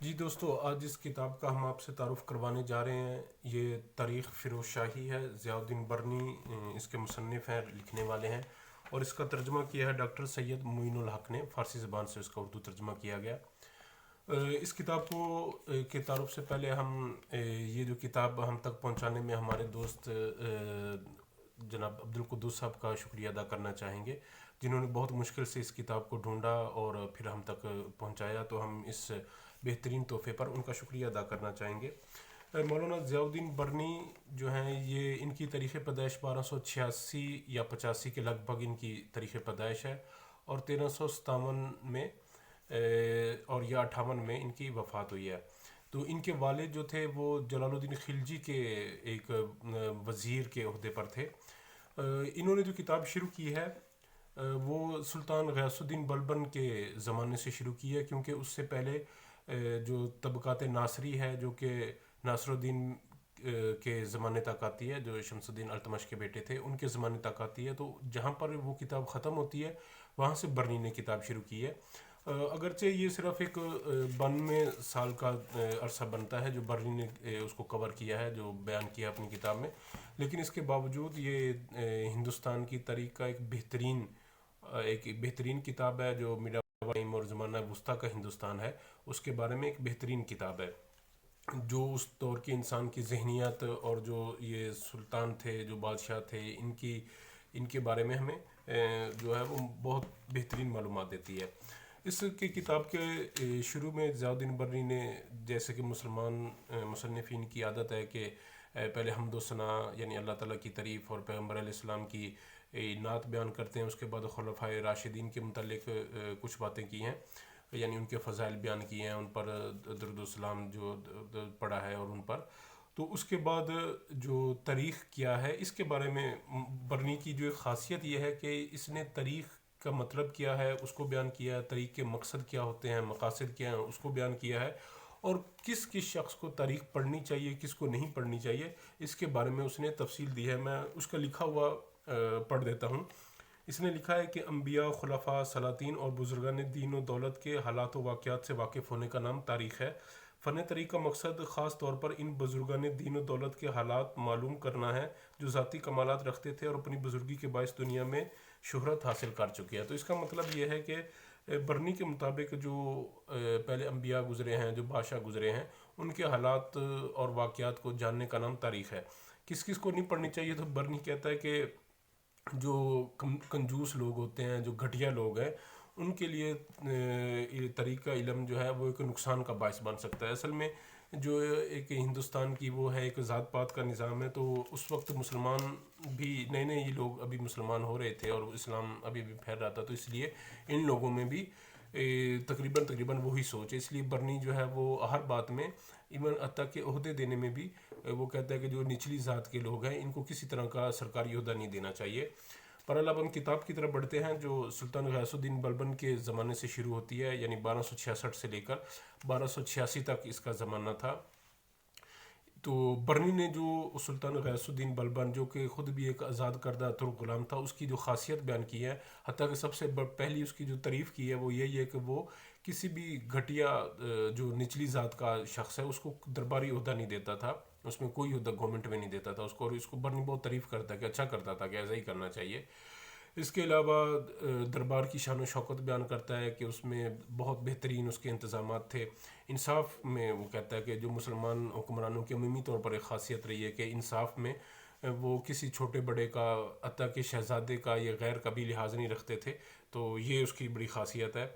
جی دوستو، آج اس کتاب کا ہم آپ سے تعارف کروانے جا رہے ہیں۔ یہ تاریخ فیروز شاہی ہے، ضیاء الدین برنی اس کے مصنف ہیں، لکھنے والے ہیں، اور اس کا ترجمہ کیا ہے ڈاکٹر سید معین الحق نے۔ فارسی زبان سے اس کا اردو ترجمہ کیا گیا۔ اس کتاب کے تعارف سے پہلے ہم یہ جو کتاب ہم تک پہنچانے میں ہمارے دوست جناب عبدالقدوس صاحب کا شکریہ ادا کرنا چاہیں گے، جنہوں نے بہت مشکل سے اس کتاب کو ڈھونڈا اور پھر ہم تک پہنچایا۔ تو ہم اس بہترین تحفے پر ان کا شکریہ ادا کرنا چاہیں گے۔ مولانا ضیاء الدین برنی جو ہیں، یہ ان کی تاریخ پیدائش 1286 یا 85 کے لگ بھگ ان کی تاریخ پیدائش ہے، اور 1357 میں اور یا 58 میں ان کی وفات ہوئی ہے۔ تو ان کے والد جو تھے وہ جلال الدین خلجی کے ایک وزیر کے عہدے پر تھے۔ انہوں نے جو کتاب شروع کی ہے وہ سلطان غیاث الدین بلبن کے زمانے سے شروع کی ہے، کیونکہ اس سے پہلے جو طبقات ناصری ہے، جو کہ ناصر الدین کے زمانے تک آتی ہے، جو شمس الدین التمش کے بیٹے تھے، ان کے زمانے تک آتی ہے۔ تو جہاں پر وہ کتاب ختم ہوتی ہے وہاں سے برنی نے کتاب شروع کی ہے۔ اگرچہ یہ صرف ایک 92 سال کا عرصہ بنتا ہے جو برنی نے اس کو کور کیا ہے، جو بیان کیا اپنی کتاب میں، لیکن اس کے باوجود یہ ہندوستان کی تاریخ کا ایک بہترین کتاب ہے، جو میڈا ٹائم اور زمانہ وسطیٰ کا ہندوستان ہے اس کے بارے میں ایک بہترین کتاب ہے، جو اس دور کے انسان کی ذہنیت اور جو یہ سلطان تھے، جو بادشاہ تھے، ان کے بارے میں ہمیں جو ہے وہ بہت بہترین معلومات دیتی ہے۔ اس کی کتاب کے شروع میں ضیاء الدین برنی نے، جیسے کہ مسلمان مصنفین کی عادت ہے کہ پہلے حمد و ثنا یعنی اللہ تعالیٰ کی تعریف اور پیغمبر علیہ السلام کی نعت بیان کرتے ہیں، اس کے بعد خلفائے راشدین کے متعلق کچھ باتیں کی ہیں، یعنی ان کے فضائل بیان کیے ہیں، ان پر درود و سلام جو پڑھا ہے، اور ان پر تو اس کے بعد جو تاریخ کیا ہے اس کے بارے میں برنی کی جو ایک خاصیت یہ ہے کہ اس نے تاریخ کا مطلب کیا ہے اس کو بیان کیا ہے، تاریخ کے مقصد کیا ہوتے ہیں، مقاصد کیا ہیں اس کو بیان کیا ہے، اور کس کس شخص کو تاریخ پڑھنی چاہیے، کس کو نہیں پڑھنی چاہیے، اس کے بارے میں اس نے تفصیل دی ہے۔ میں اس کا لکھا ہوا پڑھ دیتا ہوں۔ اس نے لکھا ہے کہ انبیاء، خلفاء، سلاطین اور بزرگان دین و دولت کے حالات و واقعات سے واقف ہونے کا نام تاریخ ہے۔ فن تاریخ کا مقصد خاص طور پر ان بزرگان دین و دولت کے حالات معلوم کرنا ہے جو ذاتی کمالات رکھتے تھے اور اپنی بزرگی کے باعث دنیا میں شہرت حاصل کر چکے ہیں۔ تو اس کا مطلب یہ ہے کہ برنی کے مطابق جو پہلے انبیاء گزرے ہیں، جو بادشاہ گزرے ہیں، ان کے حالات اور واقعات کو جاننے کا نام تاریخ ہے۔ کس کس کو نہیں پڑھنی چاہیے؟ تو برنی کہتا ہے کہ جو کنجوس لوگ ہوتے ہیں، جو گھٹیا لوگ ہیں، ان کے لیے تاریخ کا علم جو ہے وہ ایک نقصان کا باعث بن سکتا ہے۔ اصل میں جو ایک ہندوستان کی وہ ہے، ایک ذات پات کا نظام ہے، تو اس وقت مسلمان بھی نئے نئے یہ لوگ ابھی مسلمان ہو رہے تھے اور اسلام ابھی بھی پھیل رہا تھا، تو اس لیے ان لوگوں میں بھی تقریباً وہی سوچ ہے۔ اس لیے برنی جو ہے وہ ہر بات میں، ایون حتیٰ کہ عہدے دینے میں بھی، وہ کہتا ہے کہ جو نچلی ذات کے لوگ ہیں ان کو کسی طرح کا سرکاری عہدہ نہیں دینا چاہیے۔ پر اب ہم کتاب کی طرف بڑھتے ہیں، جو سلطان غیاث الدین بلبن کے زمانے سے شروع ہوتی ہے، یعنی 1266 سے لے کر 1286 تک اس کا زمانہ تھا۔ تو برنی نے جو سلطان غیاث الدین بلبن، جو کہ خود بھی ایک آزاد کردہ ترک غلام تھا، اس کی جو خاصیت بیان کی ہے، حتیٰ کہ سب سے پہلی اس کی جو تعریف کی ہے وہ یہی ہے کہ وہ کسی بھی گھٹیا جو نچلی ذات کا شخص ہے اس کو درباری عہدہ نہیں دیتا تھا، اس میں کوئی عہدہ گورنمنٹ میں نہیں دیتا تھا اس کو، اور اس کو برنی بہت تعریف کرتا ہے کہ اچھا کرتا تھا، کہ ایسا ہی کرنا چاہیے۔ اس کے علاوہ دربار کی شان و شوکت بیان کرتا ہے کہ اس میں بہت بہترین اس کے انتظامات تھے۔ انصاف میں وہ کہتا ہے کہ جو مسلمان حکمرانوں کی عمومی طور پر ایک خاصیت رہی ہے کہ انصاف میں وہ کسی چھوٹے بڑے کا، حتیٰ کہ شہزادے کا یا غیر کا بھی لحاظ نہیں رکھتے تھے، تو یہ اس کی بڑی خاصیت ہے۔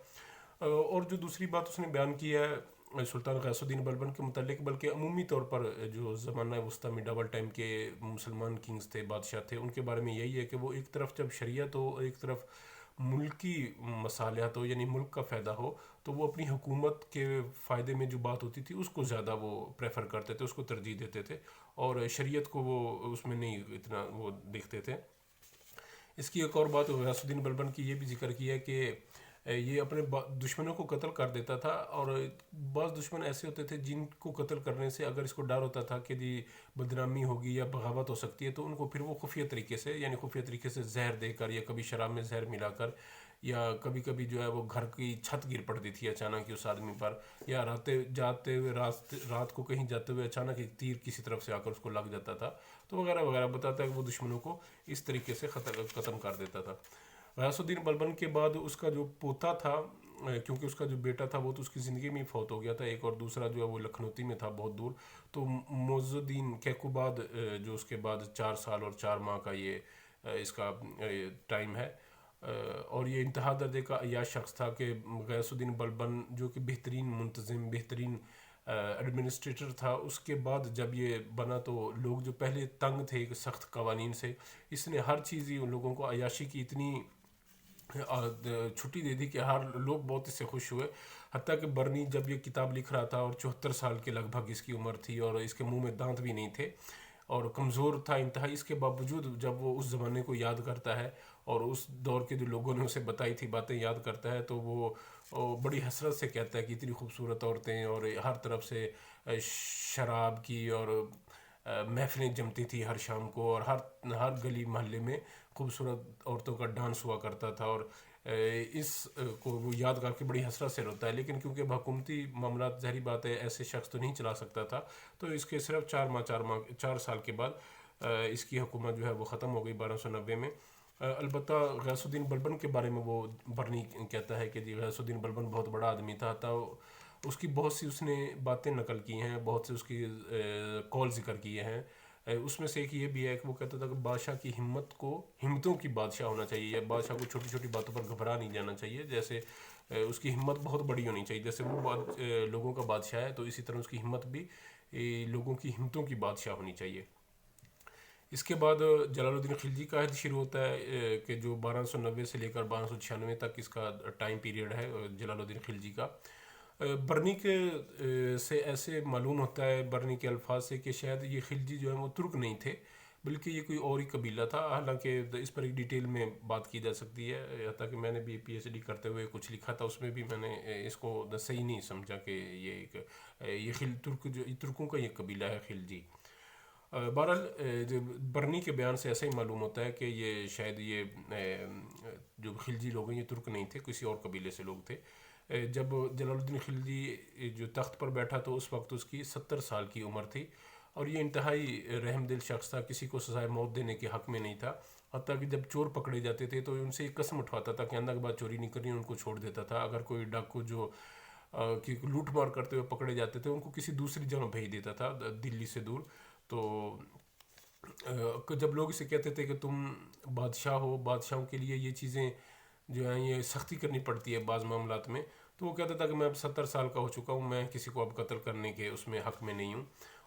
اور جو دوسری بات اس نے بیان کی ہے سلطان غیاث الدین بلبن کے متعلق، بلکہ عمومی طور پر جو زمانہ وسطیٰ میڈاول ٹائم کے مسلمان کنگز تھے، بادشاہ تھے، ان کے بارے میں یہی ہے کہ وہ ایک طرف جب شریعت ہو، ایک طرف ملکی مصالحت ہو، یعنی ملک کا فائدہ ہو، تو وہ اپنی حکومت کے فائدے میں جو بات ہوتی تھی اس کو زیادہ وہ پریفر کرتے تھے، اس کو ترجیح دیتے تھے، اور شریعت کو وہ اس میں نہیں اتنا وہ دیکھتے تھے۔ اس کی ایک اور بات غیاث الدین بلبن کی یہ بھی ذکر کی ہے کہ یہ اپنے دشمنوں کو قتل کر دیتا تھا، اور بعض دشمن ایسے ہوتے تھے جن کو قتل کرنے سے اگر اس کو ڈر ہوتا تھا کہ جی بدنامی ہوگی یا بغاوت ہو سکتی ہے، تو ان کو پھر وہ خفیہ طریقے سے، یعنی خفیہ طریقے سے زہر دے کر یا کبھی شراب میں زہر ملا کر یا کبھی کبھی جو ہے وہ گھر کی چھت گر پڑتی تھی اچانک ہی اس آدمی پر، یا جاتے ہوئے رات کو کہیں جاتے ہوئے اچانک ایک تیر کسی طرف سے آ کر اس کو لگ جاتا تھا، تو وغیرہ وغیرہ بتاتا ہے کہ وہ دشمنوں کو اس طریقے سے ختم کر دیتا تھا۔ غیاث الدین بلبن کے بعد اس کا جو پوتا تھا، کیونکہ اس کا جو بیٹا تھا وہ تو اس کی زندگی میں ہی فوت ہو گیا تھا ایک، اور دوسرا جو ہے وہ لکھنوتی میں تھا بہت دور، تو معز الدین کیقوباد جو اس کے بعد 4 سال اور 4 ماہ کا یہ اس کا ٹائم ہے، اور یہ انتہا درجے کا عیاش شخص تھا کہ غیاث الدین بلبن جو کہ بہترین منتظم، بہترین ایڈمنسٹریٹر تھا، اس کے بعد جب یہ بنا تو لوگ جو پہلے تنگ تھے ایک سخت قوانین سے، اس نے ہر چیز ہی ان لوگوں کو عیاشی کی اتنی چھٹی دے دی کہ ہر لوگ بہت اس سے خوش ہوئے، حتیٰ کہ برنی جب یہ کتاب لکھ رہا تھا اور 74 سال کے لگ بھگ اس کی عمر تھی، اور اس کے منہ میں دانت بھی نہیں تھے اور کمزور تھا انتہائی، اس کے باوجود جب وہ اس زمانے کو یاد کرتا ہے اور اس دور کے جو لوگوں نے اسے بتائی تھی باتیں یاد کرتا ہے، تو وہ بڑی حسرت سے کہتا ہے کہ اتنی خوبصورت عورتیں اور ہر طرف سے شراب کی اور محفلیں جمتی تھی ہر شام کو، اور ہر گلی محلے میں خوبصورت عورتوں کا ڈانس ہوا کرتا تھا، اور اس کو وہ یاد کر کے بڑی حسرت سے روتا ہے، لیکن کیونکہ حکومتی معاملات ظاہری بات ہے ایسے شخص تو نہیں چلا سکتا تھا، تو اس کے صرف 4 سال کے بعد اس کی حکومت جو ہے وہ ختم ہو گئی 1290 میں۔ البتہ غیاث الدین بلبن کے بارے میں وہ برنی کہتا ہے کہ جی غیاث الدین بلبن بہت بڑا آدمی تھا، اس کی بہت سی اس نے باتیں نقل کی ہیں، بہت سے اس کی قول ذکر کیے ہیں، اس میں سے ایک یہ بھی ہے کہ وہ کہتا تھا کہ بادشاہ کی ہمتوں کی بادشاہ ہونا چاہیے، یا بادشاہ کو چھوٹی چھوٹی باتوں پر گھبرا نہیں جانا چاہیے، جیسے اس کی ہمت بہت بڑی ہونی چاہیے، جیسے وہ لوگوں کا بادشاہ ہے تو اسی طرح اس کی ہمت بھی لوگوں کی ہمتوں کی بادشاہ ہونی چاہیے۔ اس کے بعد جلال الدین خلجی کا عہد شروع ہوتا ہے کہ جو 1290 سے لے کر 1296 تک اس کا ٹائم پیریڈ ہے جلال الدین خلجی کا۔ برنی کے سے ایسے معلوم ہوتا ہے، برنی کے الفاظ سے، کہ شاید یہ خلجی جو ہے وہ ترک نہیں تھے بلکہ یہ کوئی اور ہی قبیلہ تھا، حالانکہ اس پر ایک ڈیٹیل میں بات کی جا سکتی ہے، حتیٰ کہ میں نے بھی پی ایچ ڈی کرتے ہوئے کچھ لکھا تھا، اس میں بھی میں نے اس کو صحیح نہیں سمجھا کہ یہ ترکوں کا یہ قبیلہ ہے خلجی۔ بہرحال برنی کے بیان سے ایسا ہی معلوم ہوتا ہے کہ یہ شاید یہ جو خلجی لوگ ہیں یہ ترک نہیں تھے، کسی اور قبیلے سے لوگ تھے۔ جب جلال الدین خلجی جو تخت پر بیٹھا تو اس وقت اس کی 70 سال کی عمر تھی، اور یہ انتہائی رحم دل شخص تھا، کسی کو سزائے موت دینے کے حق میں نہیں تھا، حتیٰ کہ جب چور پکڑے جاتے تھے تو ان سے ایک قسم اٹھواتا تھا کہ آئندہ کے بعد چوری نہیں کرنی، ان کو چھوڑ دیتا تھا۔ اگر کوئی ڈاکو جو کہ لوٹ مار کرتے ہوئے پکڑے جاتے تھے ان کو کسی دوسری جگہ بھیج دیتا تھا دلی سے دور۔ تو جب لوگ اسے کہتے تھے کہ تم بادشاہ ہو، بادشاہوں کے لیے یہ چیزیں جو ہیں یہ سختی کرنی پڑتی ہے بعض معاملات میں، تو وہ کہتا تھا کہ میں اب 70 سال کا ہو چکا ہوں، میں کسی کو اب قتل کرنے کے اس میں حق میں نہیں ہوں۔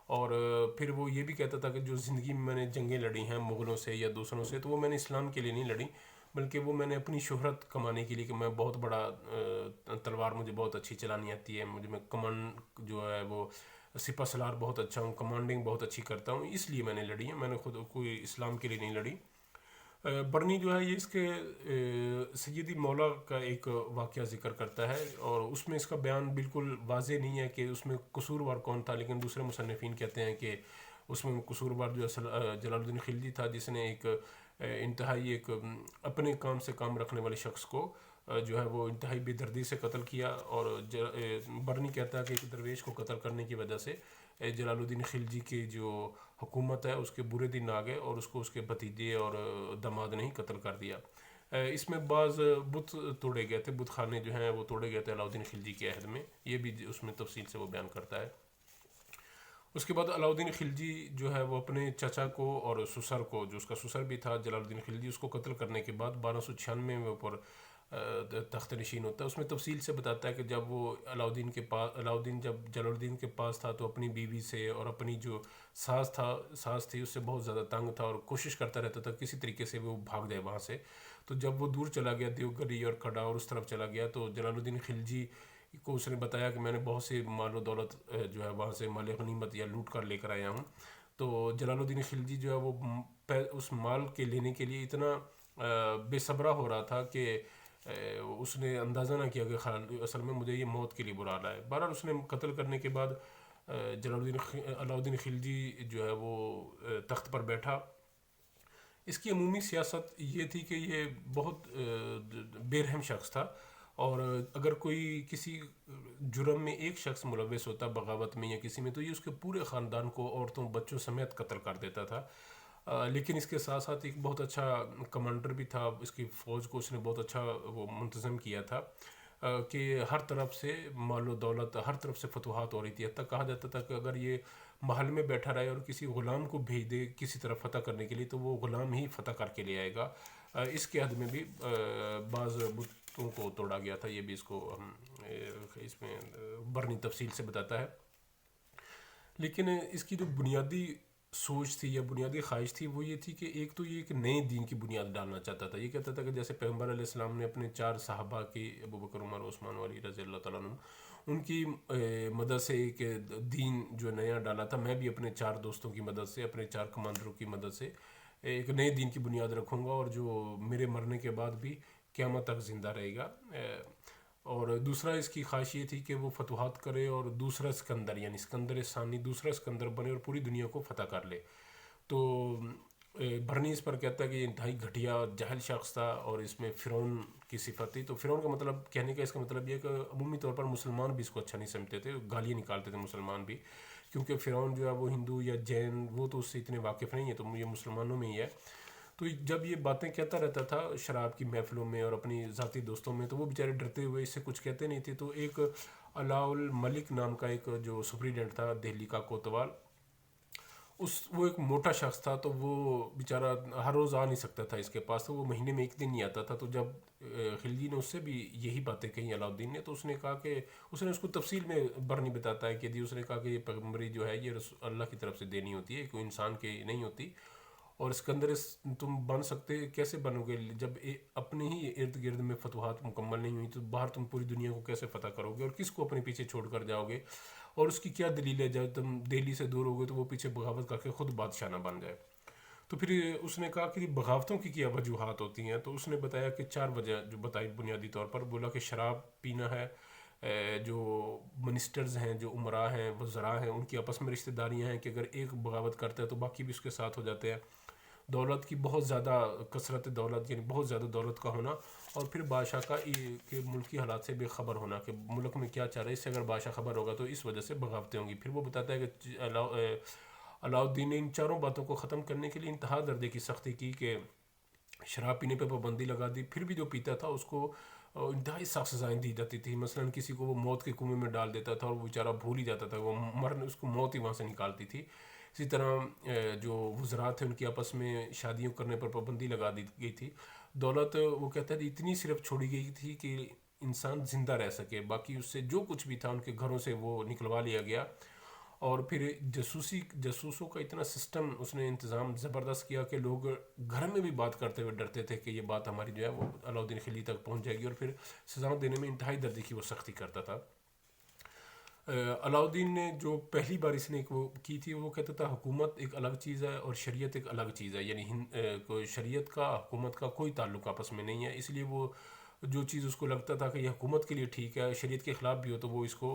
اور پھر وہ یہ بھی کہتا تھا کہ جو زندگی میں نے جنگیں لڑی ہیں مغلوں سے یا دوسروں سے، تو وہ میں نے اسلام کے لیے نہیں لڑی، بلکہ وہ میں نے اپنی شہرت کمانے کے لیے، کہ میں بہت بڑا تلوار مجھے بہت اچھی چلانی آتی ہے، میں کمانڈ جو ہے وہ سپہ سالار بہت اچھا ہوں، کمانڈنگ بہت اچھی کرتا ہوں، اس لیے میں نے لڑی ہے، میں نے خود کوئی اسلام کے لیے نہیں لڑی۔ برنی جو ہے یہ اس کے سیدی مولا کا ایک واقعہ ذکر کرتا ہے، اور اس میں اس کا بیان بالکل واضح نہیں ہے کہ اس میں قصوروار کون تھا، لیکن دوسرے مصنفین کہتے ہیں کہ اس میں قصوروار جو جلال الدین خلجی تھا، جس نے ایک انتہائی ایک اپنے کام سے کام رکھنے والے شخص کو جو ہے وہ انتہائی بے دردی سے قتل کیا، اور برنی کہتا ہے کہ ایک درویش کو قتل کرنے کی وجہ سے جلال الدین خلجی کی جو حکومت ہے اس کے برے دن آ گئے، اور اس کو اس کے بھتیجے اور داماد نے ہی قتل کر دیا۔ اس میں بعض بت توڑے گئے تھے، بت خانے جو ہیں وہ توڑے گئے تھے علاؤدین خلجی کے عہد میں، یہ بھی اس میں تفصیل سے وہ بیان کرتا ہے۔ اس کے بعد علاؤدین خلجی جو ہے وہ اپنے چچا کو اور سسر کو، جو اس کا سسر بھی تھا جلال الدین خلجی، اس کو قتل کرنے کے بعد 1296 میں اوپر تخت نشین ہوتا ہے۔ اس میں تفصیل سے بتاتا ہے کہ جب وہ علاؤدین جب جلال الدین کے پاس تھا تو اپنی بیوی سے اور اپنی جو ساس تھی اس سے بہت زیادہ تنگ تھا، اور کوشش کرتا رہتا تھا کسی طریقے سے وہ بھاگ جائے وہاں سے۔ تو جب وہ دور چلا گیا دیوگری اور کھڈا اور اس طرف چلا گیا، تو جلال الدین خلجی کو اس نے بتایا کہ میں نے بہت سے مال و دولت جو ہے وہاں سے مال غنیمت یا لوٹ کر لے کر آیا ہوں۔ تو جلال الدین خلجی جو ہے وہ اس مال کے لینے کے لیے اتنا بے صبرا ہو رہا تھا کہ اس نے اندازہ نہ کیا کہ اصل میں مجھے یہ موت کے لیے برا رہا ہے۔ بہرحال اس نے قتل کرنے کے بعد علاؤدین خلجی جو ہے وہ تخت پر بیٹھا، اس کی عمومی سیاست یہ تھی کہ یہ بہت بے رحم شخص تھا، اور اگر کوئی کسی جرم میں ایک شخص ملوث ہوتا بغاوت میں یا کسی میں، تو یہ اس کے پورے خاندان کو عورتوں بچوں سمیت قتل کر دیتا تھا۔ لیکن اس کے ساتھ ساتھ ایک بہت اچھا کمانڈر بھی تھا، اس کی فوج کو اس نے بہت اچھا وہ منتظم کیا تھا، کہ ہر طرف سے مال و دولت، ہر طرف سے فتوحات ہو رہی تھی، حتیٰ کہا جاتا تھا کہ اگر یہ محل میں بیٹھا رہے اور کسی غلام کو بھیج دے کسی طرف فتح کرنے کے لیے تو وہ غلام ہی فتح کر کے لے آئے گا۔ اس کے حد میں بھی بعض بتوں کو توڑا گیا تھا، یہ بھی اس کو ہم اس میں برنی تفصیل سے بتاتا ہے۔ لیکن اس کی جو بنیادی سوچ تھی یا بنیادی خواہش تھی وہ یہ تھی کہ ایک تو یہ ایک نئے دین کی بنیاد ڈالنا چاہتا تھا۔ یہ کہتا تھا کہ جیسے پیغمبر علیہ السلام نے اپنے 4 صحابہ کی، ابو بکر، عمر، عثمان و علی رضی اللہ تعالیٰ عنہ، ان کی مدد سے ایک دین جو نیا ڈالا تھا، میں بھی اپنے 4 دوستوں کی مدد سے، اپنے 4 کمانڈروں کی مدد سے ایک نئے دین کی بنیاد رکھوں گا، اور جو میرے مرنے کے بعد بھی قیامت تک زندہ رہے گا۔ اور دوسرا اس کی خواہش یہ تھی کہ وہ فتوحات کرے اور دوسرا اسکندر یعنی اسکندر ثانی دوسرا اسکندر بنے اور پوری دنیا کو فتح کر لے۔ تو برنی اس پر کہتا ہے کہ یہ انتہائی گھٹیا اور جاہل شخص تھا، اور اس میں فرعون کی صفت تھی۔ تو فرعون کا مطلب کہنے کا اس کا مطلب یہ ہے کہ عمومی طور پر مسلمان بھی اس کو اچھا نہیں سمجھتے تھے، گالیاں نکالتے تھے مسلمان بھی، کیونکہ فرعون جو ہے وہ ہندو یا جین، وہ تو اس سے اتنے واقف نہیں ہے، تو یہ مسلمانوں میں ہی ہے۔ تو جب یہ باتیں کہتا رہتا تھا شراب کی محفلوں میں اور اپنی ذاتی دوستوں میں، تو وہ بیچارے ڈرتے ہوئے اس سے کچھ کہتے نہیں تھے۔ تو ایک علاء الملک نام کا ایک جو سپریڈنٹ تھا دہلی کا، کوتوال، وہ ایک موٹا شخص تھا، تو وہ بیچارہ ہر روز آ نہیں سکتا تھا اس کے پاس، تو وہ مہینے میں ایک دن ہی آتا تھا۔ تو جب خلجی نے اس سے بھی یہی باتیں کہیں علاء الدین نے، تو اس نے کہا کہ اس نے اس کو تفصیل میں برنی بتاتا ہے کہ اس نے کہا کہ یہ پیغمبری جو ہے یہ اللہ کی طرف سے دینی ہوتی ہے، کوئی انسان کی نہیں ہوتی، اور اسکندر تم بن سکتے کیسے بنو گے جب اپنے ہی ارد گرد میں فتوحات مکمل نہیں ہوئی، تو باہر تم پوری دنیا کو کیسے فتح کرو گے اور کس کو اپنے پیچھے چھوڑ کر جاؤ گے، اور اس کی کیا دلیل ہے جب تم دہلی سے دور ہو گے تو وہ پیچھے بغاوت کر کے خود بادشاہ نہ بن جائے۔ تو پھر اس نے کہا کہ بغاوتوں کی کیا وجوہات ہوتی ہیں، تو اس نے بتایا کہ 4 وجہ جو بتائی بنیادی طور پر، بولا کہ شراب پینا ہے، جو منسٹرز ہیں، جو عمراء ہیں، وزراء ہیں، ان کی آپس میں رشتہ داریاں ہیں کہ اگر ایک بغاوت کرتا ہے تو باقی بھی اس کے ساتھ ہو جاتے ہیں، دولت کی بہت زیادہ کثرت دولت یعنی بہت زیادہ دولت کا ہونا، اور پھر بادشاہ کا کہ ملک کی حالات سے بے خبر ہونا کہ ملک میں کیا چل رہا ہے، اس سے اگر بادشاہ خبر ہوگا تو اس وجہ سے بغاوتیں ہوں گی۔ پھر وہ بتاتا ہے کہ علاء الدین نے ان 4 باتوں کو ختم کرنے کے لیے انتہا درجے کی سختی کی کہ شراب پینے پہ پابندی لگا دی، پھر بھی جو پیتا تھا اس کو انتہائی سخت سزائیں دی جاتی تھی، مثلا کسی کو وہ موت کے کنویں میں ڈال دیتا تھا اور وہ بیچارہ بھول ہی جاتا تھا، وہ مرنے اس کو موت ہی وہاں سے نکالتی تھی۔ اسی طرح جو وزراء تھے ان کی آپس میں شادیوں کرنے پر پابندی لگا دی گئی تھی۔ دولت وہ کہتا ہے اتنی صرف چھوڑی گئی تھی کہ انسان زندہ رہ سکے، باقی اس سے جو کچھ بھی تھا ان کے گھروں سے وہ نکلوا لیا گیا۔ اور پھر جاسوسوں کا اتنا سسٹم اس نے انتظام زبردست کیا کہ لوگ گھر میں بھی بات کرتے ہوئے ڈرتے تھے کہ یہ بات ہماری جو ہے وہ علاء الدین خلجی تک پہنچ جائے گی، اور پھر سزا دینے میں انتہائی درجے کی وہ سختی کرتا تھا۔ علاء الدین نے جو پہلی بار اس نے وہ کی تھی، وہ کہتا تھا حکومت ایک الگ چیز ہے اور شریعت ایک الگ چیز ہے، یعنی کوئی شریعت کا حکومت کا کوئی تعلق آپس میں نہیں ہے، اس لیے وہ جو چیز اس کو لگتا تھا کہ یہ حکومت کے لیے ٹھیک ہے، شریعت کے خلاف بھی ہو تو وہ اس کو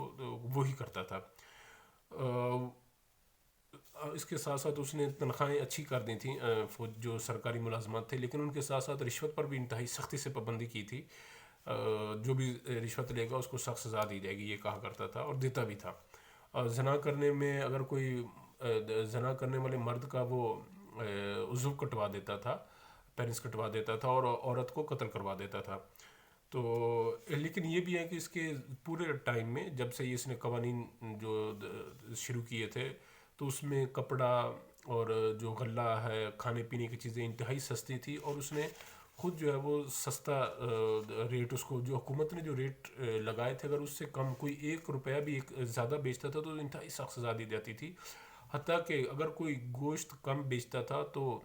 وہی کرتا تھا۔ اس کے ساتھ ساتھ اس نے تنخواہیں اچھی کر دی تھیں جو سرکاری ملازمات تھے، لیکن ان کے ساتھ ساتھ رشوت پر بھی انتہائی سختی سے پابندی کی تھی، جو بھی رشوت لے گا اس کو سخت سزا دی جائے گی، یہ کہا کرتا تھا اور دیتا بھی تھا۔ زنا کرنے میں اگر کوئی زنا کرنے والے مرد کا وہ عضو کٹوا دیتا تھا، پیرنس کٹوا دیتا تھا، اور عورت کو قتل کروا دیتا تھا۔ تو لیکن یہ بھی ہے کہ اس کے پورے ٹائم میں جب سے اس نے قوانین جو شروع کیے تھے تو اس میں کپڑا اور جو غلہ ہے، کھانے پینے کی چیزیں انتہائی سستی تھی، اور اس نے خود جو ہے وہ سستا ریٹ، اس کو جو حکومت نے جو ریٹ لگائے تھے اگر اس سے کم کوئی 1 روپیہ بھی زیادہ بیچتا تھا تو انتہائی سخت سزا دی جاتی تھی۔ حتیٰ کہ اگر کوئی گوشت کم بیچتا تھا تو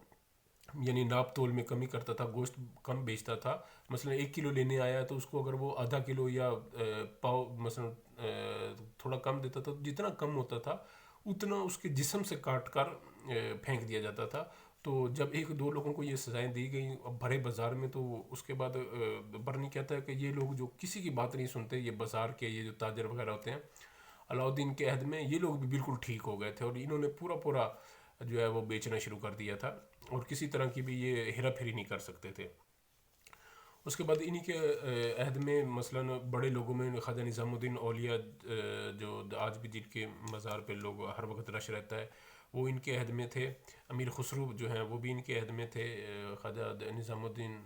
یعنی ناپ تول میں کمی کرتا تھا، گوشت کم بیچتا تھا، مثلا 1 کلو لینے آیا تو اس کو اگر وہ آدھا کلو یا پاؤ مثلا تھوڑا کم دیتا تھا، جتنا کم ہوتا تھا اتنا اس کے جسم سے کاٹ کر پھینک دیا جاتا تھا۔ تو جب 1-2 لوگوں کو یہ سزائیں دی گئیں بھرے بازار میں، تو اس کے بعد برنی کہتا ہے کہ یہ لوگ جو کسی کی بات نہیں سنتے، یہ بازار کے یہ جو تاجر وغیرہ ہوتے ہیں، علاء الدین کے عہد میں یہ لوگ بھی بالکل ٹھیک ہو گئے تھے، اور انہوں نے پورا جو ہے وہ بیچنا شروع کر دیا تھا، اور کسی طرح کی بھی یہ ہیرا پھیری نہیں کر سکتے تھے۔ اس کے بعد انہی کے عہد میں مثلاً بڑے لوگوں میں خواجہ نظام الدین اولیاء، جو آج بھی جن کے مزار پہ لوگ ہر وقت رش رہتا ہے، وہ ان کے عہد میں تھے۔ امیر خسرو جو ہیں وہ بھی ان کے عہد میں تھے۔ خواجہ نظام الدین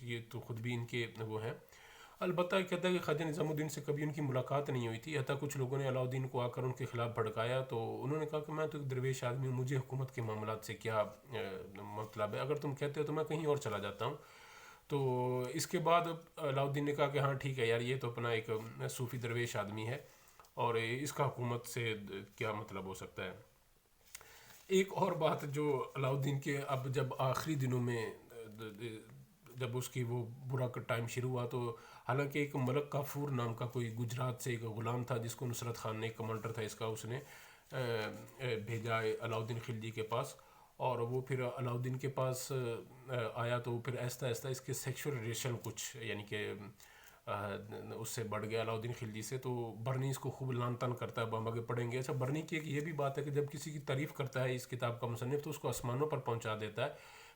یہ تو خود بھی ان کے وہ ہیں۔ البتہ کہتا ہے کہ خواجہ نظام الدین سے کبھی ان کی ملاقات نہیں ہوئی تھی، حتیٰ کچھ لوگوں نے علاؤدین کو آ کر ان کے خلاف بھڑکایا، تو انہوں نے کہا کہ میں تو ایک درویش آدمی ہوں، مجھے حکومت کے معاملات سے کیا مطلب ہے، اگر تم کہتے ہو تو میں کہیں اور چلا جاتا ہوں۔ تو اس کے بعد علاؤدین نے کہا کہ ہاں ٹھیک ہے یار، یہ تو اپنا ایک صوفی درویش آدمی ہے، اور اس کا حکومت سے کیا مطلب ہو سکتا ہے۔ ایک اور بات جو علاؤدین کے اب جب آخری دنوں میں جب اس کی وہ برا کا ٹائم شروع ہوا، تو حالانکہ ایک ملک کافور نام کا کوئی گجرات سے ایک غلام تھا جس کو نصرت خان نے، ایک کمانڈر تھا اس کا، اس نے بھیجا علاؤدین خلجی کے پاس، اور وہ پھر علاؤدین کے پاس آیا، تو پھر آہستہ آہستہ اس کے سیکشول ریلیشن کچھ یعنی کہ اس سے بڑھ گیا علاؤدین خلجی سے، تو برنی اس کو خوب لان تان کرتا ہے، ہم آگے پڑھیں گے۔ اچھا، برنی کی ایک یہ بھی بات ہے کہ جب کسی کی تعریف کرتا ہے اس کتاب کا مصنف تو اس کو آسمانوں پر پہنچا دیتا ہے،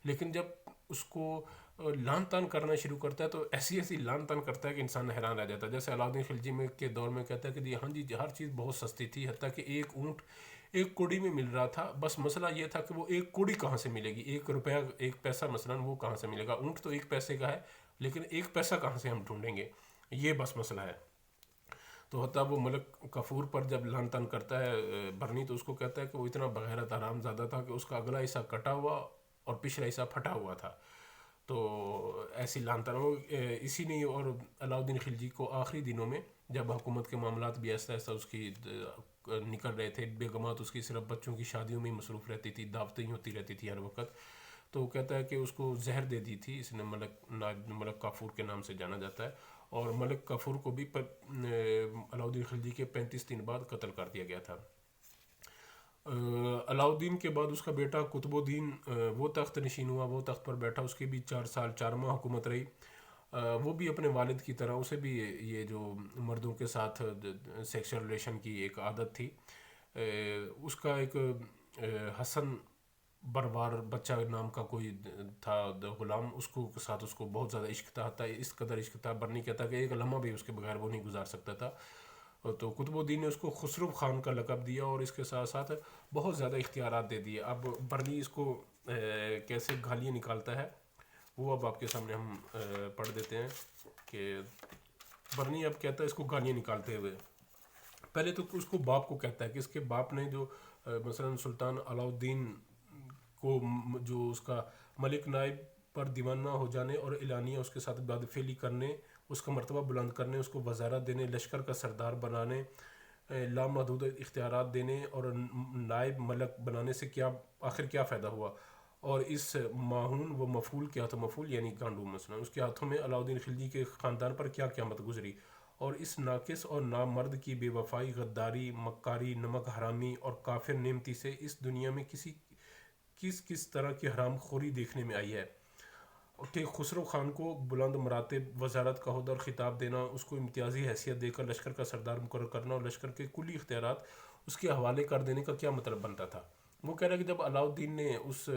لیکن جب اس کو لان تان کرنا شروع کرتا ہے تو ایسی ایسی لان تان کرتا ہے کہ انسان حیران رہ جاتا ہے۔ جیسے علاؤدین خلجی میں کے دور میں کہتا ہے کہ ہاں جی ہر چیز بہت سستی تھی، حتیٰ کہ ایک اونٹ ایک کوڑی میں مل رہا تھا، بس مسئلہ یہ تھا کہ وہ ایک کوڑی کہاں سے ملے گی، 1 روپیہ 1 پیسہ مثلاً وہ کہاں سے ملے گا، اونٹ تو 1 پیسے کا ہے لیکن 1 پیسہ کہاں سے ہم ڈھونڈیں گے، یہ بس مسئلہ ہے۔ تو حتیٰ وہ ملک کفور پر جب لان تان کرتا ہے برنی، تو اس کو کہتا ہے کہ وہ اتنا بغیرت حرام زادہ تھا کہ اس کا اگلا حصہ کٹا ہوا اور پچھلا حصہ پھٹا ہوا تھا۔ تو ایسی لان تان وہ اسی نے، اور علاؤدین خلجی کو آخری دنوں میں جب حکومت کے معاملات بھی ایسا ایسا اس کی نکل رہے تھے، بیگمات اس کی صرف بچوں کی شادیوں میں ہی مصروف رہتی تھی، دعوتیں ہی ہوتی رہتی تھی ہر وقت، تو وہ کہتا ہے کہ اس کو زہر دے دی تھی، اس نے ملک کافور کے نام سے جانا جاتا ہے، اور ملک کافور کو بھی علاؤدین خلجی کے 35 دن بعد قتل کر دیا گیا تھا۔ علاؤدین کے بعد اس کا بیٹا قطب الدین وہ تخت نشین ہوا، وہ تخت پر بیٹھا، اس کی بھی 4 سال 4 ماہ حکومت رہی۔ وہ بھی اپنے والد کی طرح، اسے بھی یہ جو مردوں کے ساتھ سیکشل ریلیشن کی ایک عادت تھی۔ اس کا ایک حسن بروار بچہ نام کا کوئی تھا غلام، اس کو ساتھ اس کو بہت زیادہ عشق تھا، حتیٰ اس قدر عشق تھا برنی کہتا کہ ایک لمحہ بھی اس کے بغیر وہ نہیں گزار سکتا تھا۔ تو قطب الدین نے اس کو خسرو خان کا لقب دیا، اور اس کے ساتھ ساتھ بہت زیادہ اختیارات دے دیے۔ اب برنی اس کو کیسے گالیاں نکالتا ہے وہ اب آپ کے سامنے ہم پڑھ دیتے ہیں کہ برنی اب کہتا ہے اس کو گالیاں نکالتے ہوئے، پہلے تو اس کو باپ کو کہتا ہے کہ اس کے باپ نے جو مثلا سلطان علاؤدین کو جو اس کا ملک نائب پر دیوانہ ہو جانے اور اعلانیہ اس کے ساتھ بد فعلی کرنے، اس کا مرتبہ بلند کرنے، اس کو وزارت دینے، لشکر کا سردار بنانے، لامحدود اختیارات دینے اور نائب ملک بنانے سے کیا آخر کیا فائدہ ہوا، اور اس ماہون و مفعول کے ہاتھوں، مفعول یعنی گانڈو مثلا، اس کے ہاتھوں میں علاؤدین خلجی کے خاندان پر کیا قیامت گزری، اور اس ناقص اور نامرد کی بے وفائی، غداری، مکاری، نمک حرامی اور کافر نعمتی سے اس دنیا میں کس طرح کی حرام خوری دیکھنے میں آئی ہے کہ خسرو خان کو بلند مراتب وزارت کا عہدہ اور خطاب دینا، اس کو امتیازی حیثیت دے کر لشکر کا سردار مقرر کرنا اور لشکر کے کلی اختیارات اس کے حوالے کر دینے کا کیا مطلب بنتا تھا۔ وہ کہہ رہا ہے کہ جب علاؤدین نے اس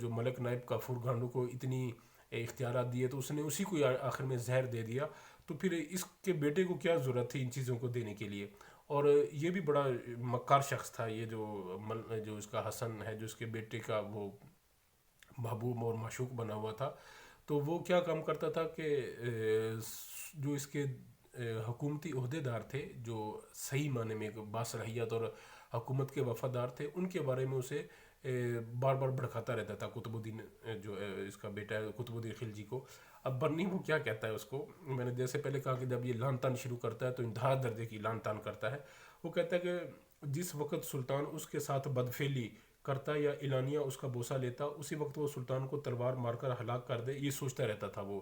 جو ملک نائب کافور گانڈو کو اتنی اختیارات دیے تو اس نے اسی کو آخر میں زہر دے دیا، تو پھر اس کے بیٹے کو کیا ضرورت تھی ان چیزوں کو دینے کے لیے۔ اور یہ بھی بڑا مکار شخص تھا، یہ جو اس کا حسن ہے، جو اس کے بیٹے کا وہ محبوب اور معشوق بنا ہوا تھا، تو وہ کیا کام کرتا تھا کہ جو اس کے حکومتی عہدے دار تھے، جو صحیح معنی میں باصلاحیت اور حکومت کے وفادار تھے، ان کے بارے میں اسے بار بار بھڑکاتا رہتا تھا قطب الدین، جو اس کا بیٹا ہے قطب الدین خلجی کو۔ اب برنی وہ کیا کہتا ہے اس کو، میں نے جیسے پہلے کہا کہ جب یہ لان تان شروع کرتا ہے تو انتہا درجے کی لان تان کرتا ہے۔ وہ کہتا ہے کہ جس وقت سلطان اس کے ساتھ بدفعلی کرتا یا اعلانیہ اس کا بوسہ لیتا، اسی وقت وہ سلطان کو تلوار مار کر ہلاک کر دے، یہ سوچتا رہتا تھا وہ۔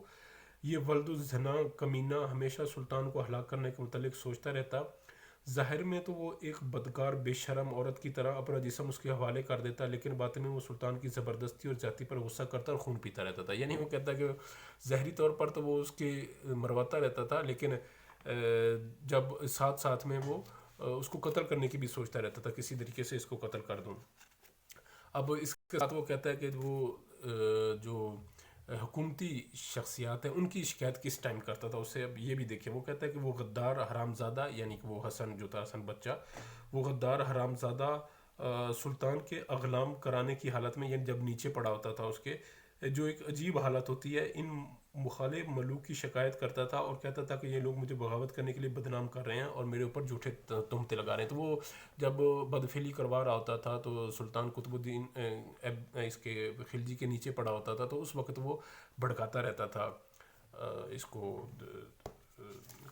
یہ ولد الزنا کمینہ ہمیشہ سلطان کو ہلاک کرنے کے متعلق سوچتا رہتا، ظاہر میں تو وہ ایک بدکار بے شرم عورت کی طرح اپنا جسم اس کے حوالے کر دیتا، لیکن باطن میں وہ سلطان کی زبردستی اور زیادتی پر غصہ کرتا اور خون پیتا رہتا تھا۔ یعنی وہ کہتا ہے کہ ظاہری طور پر تو وہ اس کے مرواتا رہتا تھا، لیکن جب ساتھ میں وہ اس کو قتل کرنے کی بھی سوچتا رہتا تھا، کسی طریقے سے اس کو قتل کر دوں۔ اب اس کے ساتھ وہ کہتا ہے کہ وہ جو حکومتی شخصیات ہیں ان کی شکایت کس ٹائم کرتا تھا اسے، اب یہ بھی دیکھیں، وہ کہتا ہے کہ وہ غدار حرام زادہ، یعنی کہ وہ حسن جو تھا، حسن بچہ، وہ غدار حرام زادہ سلطان کے اغلام کرانے کی حالت میں، یعنی جب نیچے پڑا ہوتا تھا اس کے، جو ایک عجیب حالت ہوتی ہے، ان مخالف ملوک کی شکایت کرتا تھا اور کہتا تھا کہ یہ لوگ مجھے بغاوت کرنے کے لیے بدنام کر رہے ہیں اور میرے اوپر جھوٹے تہمتیں لگا رہے ہیں۔ تو وہ جب بدفعلی کروا رہا ہوتا تھا تو سلطان قطب الدین اس کے خلجی کے نیچے پڑا ہوتا تھا، تو اس وقت وہ بھڑکاتا رہتا تھا اس کو،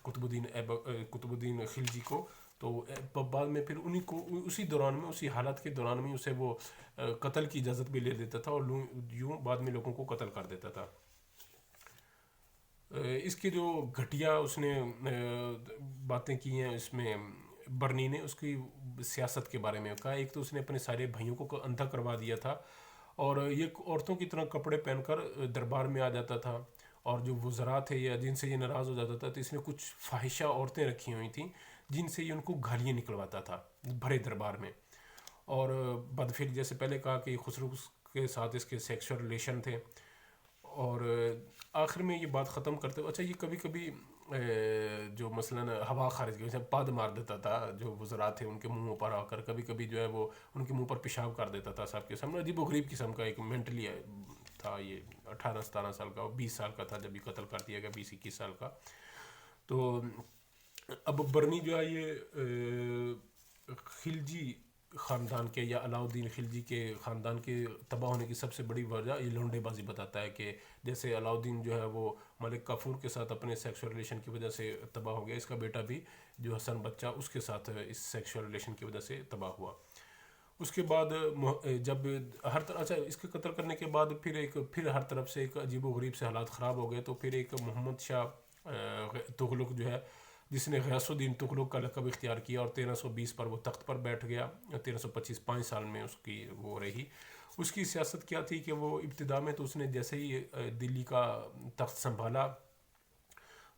قطب الدین خلجی کو۔ تو بعد میں پھر انہی کو اسی دوران میں، اسی حالت کے دوران میں اسے وہ قتل کی اجازت بھی لے دیتا تھا اور یوں بعد میں لوگوں کو قتل کر دیتا تھا۔ اس کے جو گھٹیا اس نے باتیں کی ہیں اس میں برنی نے، اس کی سیاست کے بارے میں کہا، ایک تو اس نے اپنے سارے بھائیوں کو اندھا کروا دیا تھا، اور یہ عورتوں کی طرح کپڑے پہن کر دربار میں آ جاتا تھا، اور جو وزراء تھے یا جن سے یہ ناراض ہو جاتا تھا تو اس نے کچھ فاحشہ عورتیں رکھی ہوئی تھیں جن سے یہ ان کو گالیاں نکلواتا تھا بھرے دربار میں۔ اور بدفعل، جیسے پہلے کہا کہ خسرو کے ساتھ اس کے سیکسول ریلیشن تھے، اور آخر میں یہ بات ختم کرتے ہوئے، اچھا یہ کبھی کبھی جو مثلاً ہوا خارج کی وجہ سے پاد مار دیتا تھا جو وزراء تھے ان کے منہوں پر آ کر، کبھی کبھی جو ہے وہ ان کے منہ پر پیشاب کر دیتا تھا سب کے سامنے، عجیب و غریب قسم کا ایک مینٹلی تھا یہ، 18-17 سال کا، 20 سال کا تھا جب یہ قتل کر دیا گیا، 20-21 سال کا۔ تو اب برنی جو ہے یہ خلجی خاندان کے یا علاؤالدین خلجی کے خاندان کے تباہ ہونے کی سب سے بڑی وجہ یہ لونڈے بازی بتاتا ہے، کہ جیسے علاؤالدین جو ہے وہ ملک کافور کے ساتھ اپنے سیکسول ریلیشن کی وجہ سے تباہ ہو گیا، اس کا بیٹا بھی جو حسن بچہ اس کے ساتھ اس سیکسول ریلیشن کی وجہ سے تباہ ہوا۔ اس کے بعد جب ہر طرح، اچھا اس کے قتل کرنے کے بعد پھر ہر طرف سے ایک عجیب و غریب سے حالات خراب ہو گئے، تو پھر ایک محمد شاہ تغلق جو ہے، جس نے غیاث الدین تغلق کا لقب اختیار کیا، اور 1320 پر وہ تخت پر بیٹھ گیا، 1325 5 سال میں اس کی وہ رہی۔ اس کی سیاست کیا تھی کہ وہ ابتدا میں تو اس نے جیسے ہی دلی کا تخت سنبھالا،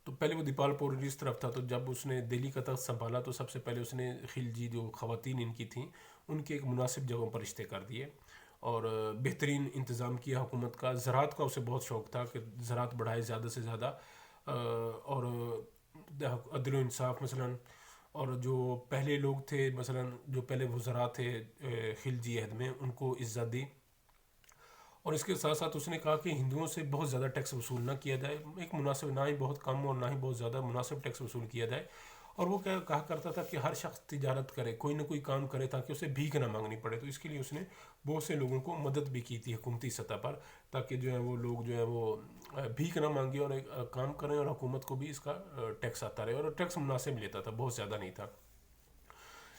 تو پہلے وہ دیپال پور اس طرف تھا، تو جب اس نے دلی کا تخت سنبھالا تو سب سے پہلے اس نے خلجی جو خواتین ان کی تھیں ان کے ایک مناسب جگہوں پر رشتے کر دیے، اور بہترین انتظام کیا حکومت کا۔ زراعت کا اسے بہت شوق تھا کہ زراعت بڑھائے زیادہ سے زیادہ، اور عدل و انصاف مثلاً، اور جو پہلے لوگ تھے مثلاً جو پہلے وزراء تھے خلجی عہد میں ان کو عزت دی، اور اس کے ساتھ ساتھ اس نے کہا کہ ہندوؤں سے بہت زیادہ ٹیکس وصول نہ کیا جائے، ایک مناسب، نہ ہی بہت کم اور نہ ہی بہت زیادہ، مناسب ٹیکس وصول کیا جائے۔ اور وہ کہا کرتا تھا کہ ہر شخص تجارت کرے، کوئی نہ کوئی کام کرے تاکہ اسے بھیک نہ مانگنی پڑے، تو اس کے لیے اس نے بہت سے لوگوں کو مدد بھی کی تھی حکومتی سطح پر، تاکہ جو ہے وہ لوگ جو ہے وہ بھیک نہ مانگے اور ایک کام کریں، اور حکومت کو بھی اس کا ٹیکس آتا رہے، اور ٹیکس مناسب لیتا تھا، بہت زیادہ نہیں تھا۔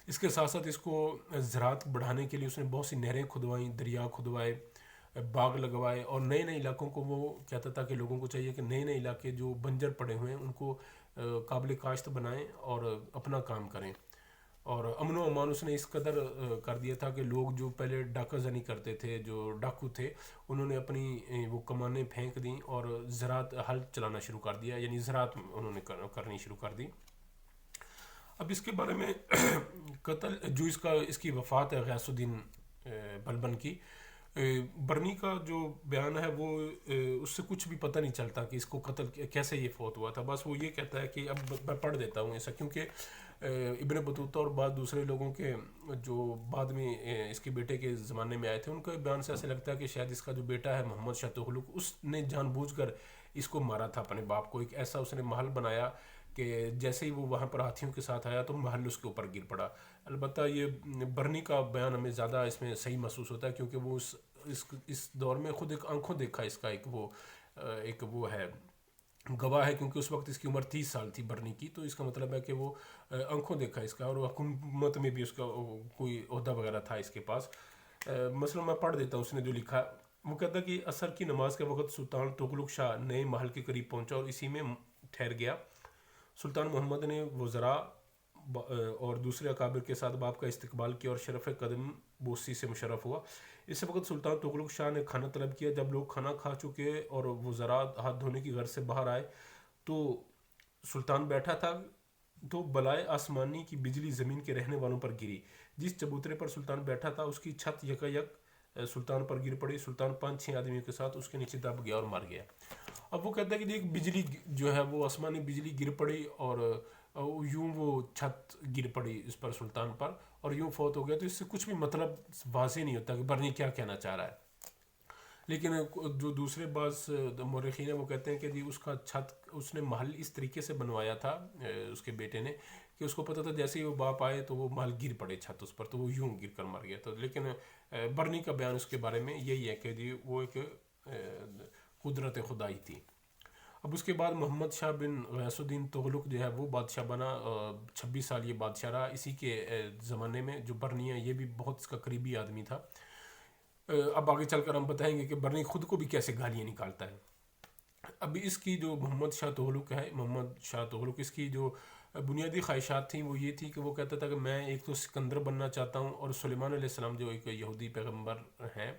اس کے ساتھ ساتھ اس کو زراعت بڑھانے کے لیے اس نے بہت سی نہریں کھدوائیں، دریا کھدوائے، باغ لگوائے، اور نئے نئے علاقوں کو وہ کہتا تھا کہ لوگوں کو چاہیے کہ نئے نئے علاقے جو بنجر پڑے ہوئے ہیں ان کو قابل کاشت بنائیں اور اپنا کام کریں۔ اور امن و امان اس نے اس قدر کر دیا تھا کہ لوگ جو پہلے ڈاکہ زنی کرتے تھے، جو ڈاکو تھے، انہوں نے اپنی وہ کمانیں پھینک دیں اور زراعت ہل چلانا شروع کر دیا، یعنی زراعت انہوں نے کرنی شروع کر دی۔ اب اس کے بارے میں قتل جو اس کی وفات ہے غیاث الدین بلبن کی، برنی کا جو بیان ہے وہ اس سے کچھ بھی پتہ نہیں چلتا کہ اس کو قتل کیسے یہ فوت ہوا تھا، بس وہ یہ کہتا ہے کہ اب میں پڑھ دیتا ہوں ایسا، کیونکہ ابن بطوطہ اور بعض دوسرے لوگوں کے جو بعد میں اس کے بیٹے کے زمانے میں آئے تھے ان کے بیان سے ایسا لگتا ہے کہ شاید اس کا جو بیٹا ہے محمد شاہ تغلق، اس نے جان بوجھ کر اس کو مارا تھا اپنے باپ کو، ایک ایسا اس نے محل بنایا کہ جیسے ہی وہ وہاں پر ہاتھیوں کے ساتھ آیا تو محل اس کے اوپر گر پڑا۔ البتہ یہ برنی کا بیان ہمیں زیادہ اس میں صحیح محسوس ہوتا ہے، کیونکہ وہ اس دور میں خود ایک آنکھوں دیکھا اس کا ایک وہ ہے گواہ ہے، کیونکہ اس وقت اس کی عمر 30 سال تھی برنی کی، تو اس کا مطلب ہے کہ وہ آنکھوں دیکھا اس کا، اور حکومت میں بھی اس کا کوئی عہدہ وغیرہ تھا اس کے پاس۔ مثلا میں پڑھ دیتا ہوں اس نے جو لکھا، وہ کہتا ہے کہ عصر کی نماز کے وقت سلطان تغلق شاہ نئے محل کے قریب پہنچا اور اسی میں ٹھہر گیا۔ سلطان محمد نے وزراء اور دوسرے اکابر کے ساتھ باپ کا استقبال کیا اور شرف قدم بوسی سے مشرف ہوا۔ اس وقت سلطان تغلق شاہ نے کھانا طلب کیا۔ جب لوگ کھانا کھا چکے اور وزراء ہاتھ دھونے کی غرض سے باہر آئے تو سلطان بیٹھا تھا تو بلائے آسمانی کی بجلی زمین کے رہنے والوں پر گری. جس چبوترے پر سلطان بیٹھا تھا اس کی چھت یکا یک سلطان پر گر پڑی. سلطان 5-6 آدمیوں کے ساتھ اس کے نیچے دب گیا اور مر گیا. اب وہ کہتا ہے کہ ایک بجلی جو ہے وہ آسمانی بجلی گر پڑی اور یوں وہ چھت گر پڑی اس پر سلطان پر اور یوں فوت ہو گیا. تو اس سے کچھ بھی مطلب واضح نہیں ہوتا کہ برنی کیا کہنا چاہ رہا ہے. لیکن جو دوسرے بعض مورخین ہیں وہ کہتے ہیں کہ جی اس کا چھت اس نے محل اس طریقے سے بنوایا تھا اس کے بیٹے نے کہ اس کو پتہ تھا جیسے ہی وہ باپ آئے تو وہ محل گر پڑے چھت اس پر, تو وہ یوں گر کر مر گیا. تو لیکن برنی کا بیان اس کے بارے میں یہی ہے کہ جی وہ ایک قدرت خدائی تھی. اب اس کے بعد محمد شاہ بن غیاث الدین تغلق جو ہے وہ بادشاہ بنا. 26 سال یہ بادشاہ رہا. اسی کے زمانے میں جو برنی ہے یہ بھی بہت اس کا قریبی آدمی تھا. اب آگے چل کر ہم بتائیں گے کہ برنی خود کو بھی کیسے گالیاں نکالتا ہے. اب اس کی جو محمد شاہ تغلق اس کی جو بنیادی خواہشات تھیں وہ یہ تھی کہ وہ کہتا تھا کہ میں ایک تو سکندر بننا چاہتا ہوں, اور سلیمان علیہ السلام جو ایک یہودی پیغمبر ہیں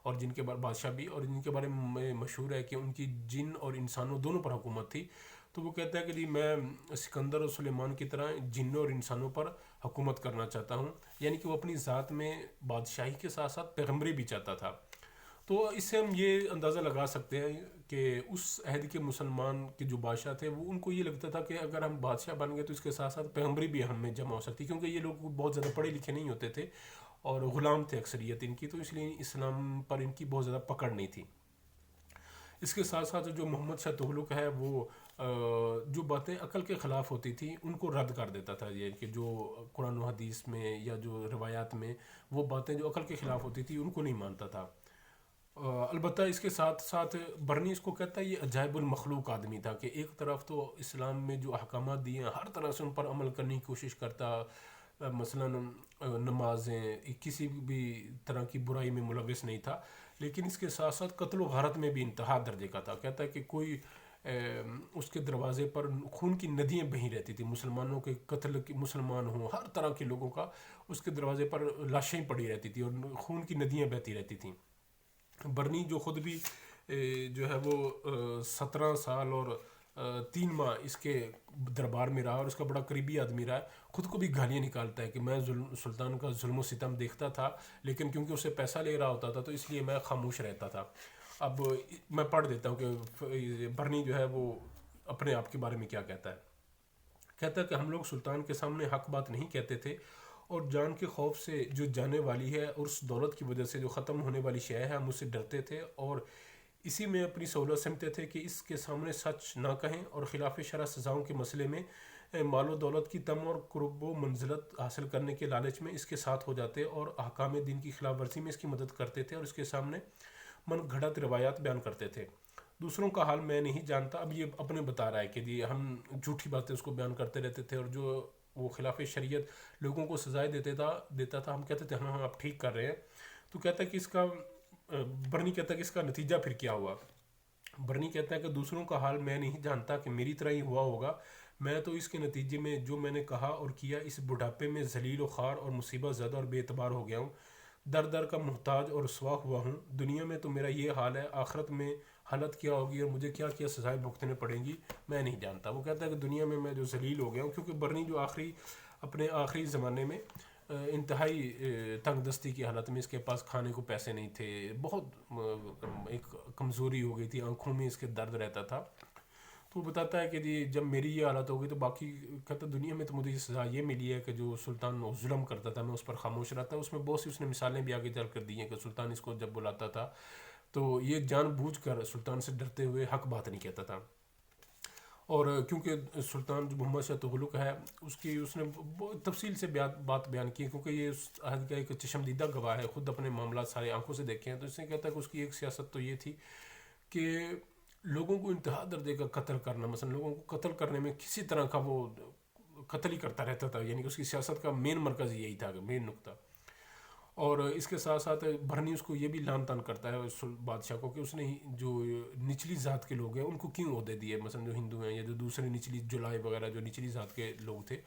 اور جن کے بادشاہ بھی, اور جن کے بارے میں مشہور ہے کہ ان کی جن اور انسانوں دونوں پر حکومت تھی. تو وہ کہتا ہے کہ جی میں سکندر اور سلیمان کی طرح جنوں اور انسانوں پر حکومت کرنا چاہتا ہوں. یعنی کہ وہ اپنی ذات میں بادشاہی کے ساتھ ساتھ پیغمبری بھی چاہتا تھا. تو اس سے ہم یہ اندازہ لگا سکتے ہیں کہ اس عہد کے مسلمان کے جو بادشاہ تھے وہ ان کو یہ لگتا تھا کہ اگر ہم بادشاہ بن گئے تو اس کے ساتھ ساتھ پیغمبری بھی ہم میں جمع ہو سکتی, کیونکہ یہ لوگ بہت زیادہ پڑھے لکھے نہیں ہوتے تھے اور غلام تھے اکثریت ان کی, تو اس لیے اسلام پر ان کی بہت زیادہ پکڑ نہیں تھی. اس کے ساتھ ساتھ جو محمد شاہ تغلق ہے وہ جو باتیں عقل کے خلاف ہوتی تھی ان کو رد کر دیتا تھا. یعنی کہ جو قرآن و حدیث میں یا جو روایات میں وہ باتیں جو عقل کے خلاف ہوتی تھی ان کو نہیں مانتا تھا. البتہ اس کے ساتھ ساتھ برنی اس کو کہتا ہے یہ عجائب المخلوق آدمی تھا کہ ایک طرف تو اسلام میں جو احکامات دیے ہیں ہر طرح سے ان پر عمل کرنے کی کوشش کرتا, مثلا نمازیں, کسی بھی طرح کی برائی میں ملوث نہیں تھا, لیکن اس کے ساتھ ساتھ قتل و غارت میں بھی انتہا درجے کا تھا. کہتا ہے کہ کوئی اس کے دروازے پر خون کی ندیاں بہی رہتی تھی, مسلمانوں کے قتل کی, مسلمان ہوں ہر طرح کے لوگوں کا اس کے دروازے پر لاشیں پڑی رہتی تھی اور خون کی ندیاں بہتی رہتی تھیں. برنی جو خود بھی جو ہے وہ 17 سال اور 3 ماہ اس کے دربار میں رہا اور اس کا بڑا قریبی آدمی رہا, خود کو بھی گالیاں نکالتا ہے کہ میں سلطان کا ظلم و ستم دیکھتا تھا لیکن کیونکہ اسے پیسہ لے رہا ہوتا تھا تو اس لیے میں خاموش رہتا تھا. اب میں پڑھ دیتا ہوں کہ برنی جو ہے وہ اپنے آپ کے بارے میں کیا کہتا ہے. کہتا ہے کہ ہم لوگ سلطان کے سامنے حق بات نہیں کہتے تھے اور جان کے خوف سے جو جانے والی ہے اور اس دولت کی وجہ سے جو ختم ہونے والی شے ہے ہم اس سے ڈرتے تھے اور اسی میں اپنی سہولت سمجھتے تھے کہ اس کے سامنے سچ نہ کہیں اور خلاف شرع سزاؤں کے مسئلے میں مال و دولت کی تم اور قرب و منزلت حاصل کرنے کے لالچ میں اس کے ساتھ ہو جاتے اور احکام دین کی خلاف ورزی میں اس کی مدد کرتے تھے اور اس کے سامنے من گھڑت روایات بیان کرتے تھے. دوسروں کا حال میں نہیں جانتا. اب یہ اپنے بتا رہا ہے کہ جی ہم جھوٹی باتیں اس کو بیان کرتے رہتے تھے اور جو وہ خلاف شریعت لوگوں کو سزائیں دیتا تھا ہم کہتے تھے ہاں آپ ٹھیک کر رہے ہیں. تو کہتا ہے کہ اس کا برنی کہتا ہے کہ اس کا نتیجہ پھر کیا ہوا. برنی کہتا ہے کہ دوسروں کا حال میں نہیں جانتا کہ میری طرح ہی ہوا ہوگا. میں تو اس کے نتیجے میں جو میں نے کہا اور کیا اس بڑھاپے میں ذلیل و خوار اور مصیبت زدہ اور بے اعتبار ہو گیا ہوں. در در کا محتاج اور رسوا ہوا ہوں. دنیا میں تو میرا یہ حال ہے, آخرت میں حالت کیا ہوگی اور مجھے کیا کیا سزائیں بھگتنے پڑیں گی میں نہیں جانتا. وہ کہتا ہے کہ دنیا میں جو ذلیل ہو گیا ہوں, کیونکہ برنی جو اپنے آخری زمانے میں انتہائی تنگ دستی کی حالت میں, اس کے پاس کھانے کو پیسے نہیں تھے, بہت ایک کمزوری ہو گئی تھی, آنکھوں میں اس کے درد رہتا تھا. تو وہ بتاتا ہے کہ جی جب میری یہ حالت ہو گئی تو باقی کہتا دنیا میں تو مجھے یہ سزا یہ ملی ہے کہ جو سلطان ظلم کرتا تھا میں اس پر خاموش رہتا. اس میں بہت سی اس نے مثالیں بھی آگے چل کر دی ہیں کہ سلطان اس کو جب بلاتا تھا تو یہ جان بوجھ کر سلطان سے ڈرتے ہوئے حق بات نہیں کہتا تھا. اور کیونکہ سلطان جو محمد شاہ تغلق ہے اس نے بہت تفصیل سے بات بیان کی, کیونکہ یہ اس عہد کا ایک چشمدیدہ گواہ ہے, خود اپنے معاملات سارے آنکھوں سے دیکھے ہیں. تو اس نے کہتا ہے کہ اس کی ایک سیاست تو یہ تھی کہ لوگوں کو انتہا درجے کا قتل کرنا, مثلا لوگوں کو قتل کرنے میں کسی طرح کا وہ قتل ہی کرتا رہتا تھا. یعنی کہ اس کی سیاست کا مین مرکز یہی تھا, مین نقطہ. اور اس کے ساتھ ساتھ برنی اس کو یہ بھی لان تان کرتا ہے اس بادشاہ کو کہ اس نے جو نچلی ذات کے لوگ ہیں ان کو کیوں عہدے دیے, مثلا جو ہندو ہیں یا جو دوسرے نچلی جولائے وغیرہ جو نچلی ذات کے لوگ تھے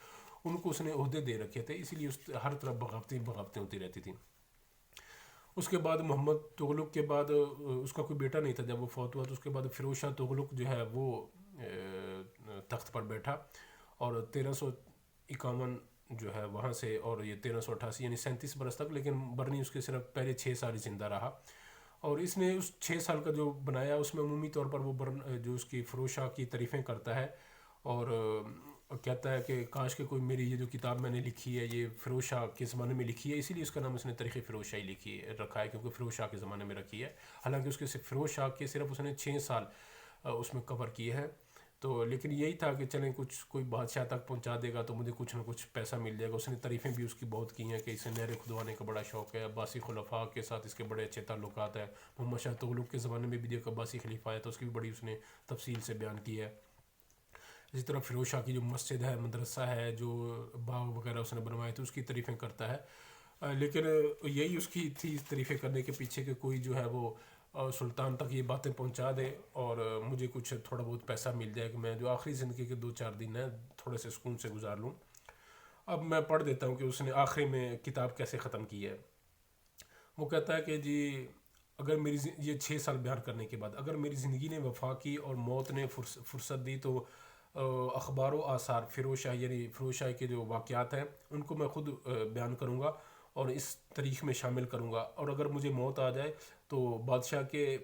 ان کو اس نے عہدے دے رکھے تھے, اسی لیے ہر طرف بغاوتیں ہوتی رہتی تھیں. اس کے بعد محمد تغلق کے بعد اس کا کوئی بیٹا نہیں تھا جب وہ فوت ہوا, تو اس کے بعد فیروز شاہ تغلق جو ہے وہ تخت پر بیٹھا اور 1351 جو ہے وہاں سے، اور یہ 1388 یعنی 37 برس تک، لیکن برنی اس کے صرف پہلے 6 سال زندہ رہا. اور اس نے اس 6 سال کا جو بنایا اس میں عمومی طور پر وہ جو اس کی فیروز شاہ کی تعریفیں کرتا ہے، اور کہتا ہے کہ کاش کہ کوئی میری یہ جو کتاب میں نے لکھی ہے یہ فیروز شاہ کے زمانے میں لکھی ہے، اسی لیے اس کا نام اس نے تاریخ فیروز شاہی لکھی رکھا ہے، کیونکہ فیروز شاہ کے زمانے میں رکھی ہے. حالانکہ اس کے فیروز شاہ کے صرف اس نے 6 سال اس میں کور کیے ہیں. تو لیکن یہی تھا کہ چلیں کچھ کوئی بادشاہ تک پہنچا دے گا تو مجھے کچھ نہ کچھ پیسہ مل جائے گا. اس نے تعریفیں بھی اس کی بہت کی ہیں کہ اسے نہریں کھدوانے کا بڑا شوق ہے، عباسی خلفاء کے ساتھ اس کے بڑے اچھے تعلقات ہیں. محمد شاہ تغلق کے زمانے میں بھی جو عباسی خلیفہ ہے تو اس کی بھی بڑی اس نے تفصیل سے بیان کی ہے. اسی طرح فیروز شاہ کی جو مسجد ہے، مدرسہ ہے، جو باغ وغیرہ اس نے بنوائے تھے، اس کی تعریفیں کرتا ہے. لیکن یہی اس کی تھی تعریفیں کرنے کے پیچھے کہ کوئی جو ہے وہ سلطان تک یہ باتیں پہنچا دے اور مجھے کچھ تھوڑا بہت پیسہ مل جائے کہ میں جو آخری زندگی کے 2-4 دن ہیں تھوڑے سے سکون سے گزار لوں. اب میں پڑھ دیتا ہوں کہ اس نے آخری میں کتاب کیسے ختم کی ہے. وہ کہتا ہے کہ جی اگر میری یہ 6 سال بیان کرنے کے بعد اگر میری زندگی نے وفا کی اور موت نے فرصت دی تو اخبار و آثار فیروز شاہ یعنی فیروز شاہ کے جو واقعات ہیں ان کو میں خود بیان کروں گا اور اس تاریخ میں شامل کروں گا. اور اگر مجھے موت آ جائے تو بادشاہ کے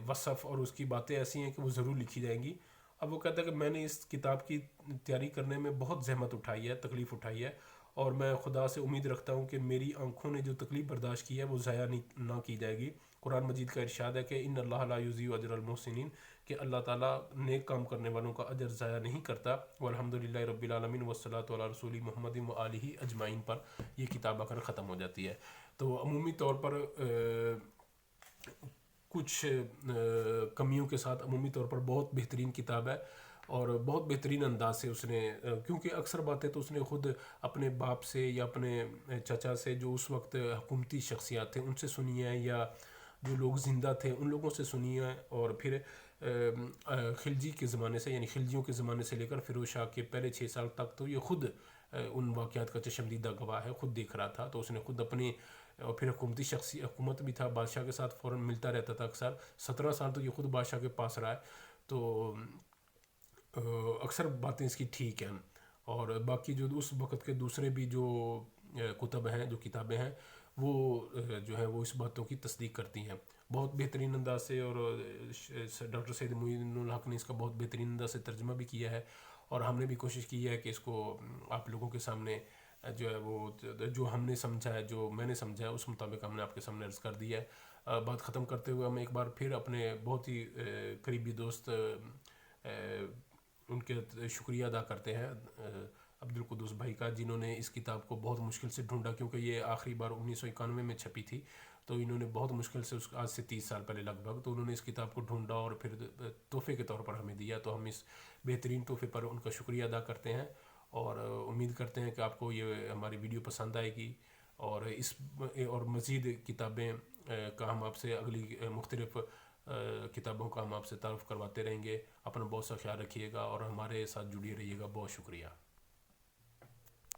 وصف اور اس کی باتیں ایسی ہیں کہ وہ ضرور لکھی جائیں گی. اب وہ کہتا ہے کہ میں نے اس کتاب کی تیاری کرنے میں بہت زحمت اٹھائی ہے، تکلیف اٹھائی ہے، اور میں خدا سے امید رکھتا ہوں کہ میری آنکھوں نے جو تکلیف برداشت کی ہے وہ ضائع نہ کی جائے گی. قرآن مجید کا ارشاد ہے کہ ان اللہ لا یضیع اجر المحسنین، کہ اللہ تعالیٰ نیک کام کرنے والوں کا اجر ضائع نہیں کرتا. والحمد للہ رب العالمین والصلاۃ علی رسول محمد و آلہ اجمعین پر یہ کتاب آ کر ختم ہو جاتی ہے. تو عمومی طور پر کچھ کمیوں کے ساتھ عمومی طور پر بہت بہترین کتاب ہے، اور بہت بہترین انداز سے اس نے کیونکہ اکثر باتیں تو اس نے خود اپنے باپ سے یا اپنے چچا سے جو اس وقت حکومتی شخصیات تھے ان سے سنی ہے، یا جو لوگ زندہ تھے ان لوگوں سے سنی ہے، اور پھر خلجی کے زمانے سے یعنی خلجیوں کے زمانے سے لے کر فیروز شاہ کے پہلے 6 سال تک تو یہ خود ان واقعات کا چشمدیدہ گواہ ہے، خود دیکھ رہا تھا. تو اس نے خود اپنی اور پھر حکومت بھی تھا، بادشاہ کے ساتھ فوراً ملتا رہتا تھا اکثر. 17 سال تو یہ خود بادشاہ کے پاس رہا ہے. تو اکثر باتیں اس کی ٹھیک ہیں. اور باقی جو اس وقت کے دوسرے بھی جو کتب ہیں، جو کتابیں ہیں، وہ جو ہے وہ اس باتوں کی تصدیق کرتی ہیں بہت بہترین انداز سے. اور ڈاکٹر سید معین الحق نے اس کا بہت بہترین انداز سے ترجمہ بھی کیا ہے، اور ہم نے بھی کوشش کی ہے کہ اس کو آپ لوگوں کے سامنے جو ہے وہ جو ہم نے سمجھا ہے، جو میں نے سمجھا ہے اس مطابق ہم نے آپ کے سامنے عرض کر دی ہے. بات ختم کرتے ہوئے ہم ایک بار پھر اپنے بہت ہی قریبی دوست ان کے شکریہ ادا کرتے ہیں عبدالقدوس بھائی کا، جنہوں نے اس کتاب کو بہت مشکل سے ڈھونڈا، کیونکہ یہ آخری بار 1991 میں چھپی تھی. تو انہوں نے بہت مشکل سے آج سے 30 سال پہلے لگ بھگ، تو انہوں نے اس کتاب کو ڈھونڈا اور پھر تحفے کے طور پر ہمیں دیا. تو ہم اس بہترین تحفے پر ان کا شکریہ ادا کرتے ہیں، اور امید کرتے ہیں کہ آپ کو یہ ہماری ویڈیو پسند آئے گی. اور مزید کتابیں کا ہم آپ سے اگلی مختلف کتابوں کا ہم آپ سے تعارف کرواتے رہیں گے. اپنا بہت سا خیال رکھیے گا اور ہمارے ساتھ جڑے رہیے گا. بہت شکریہ.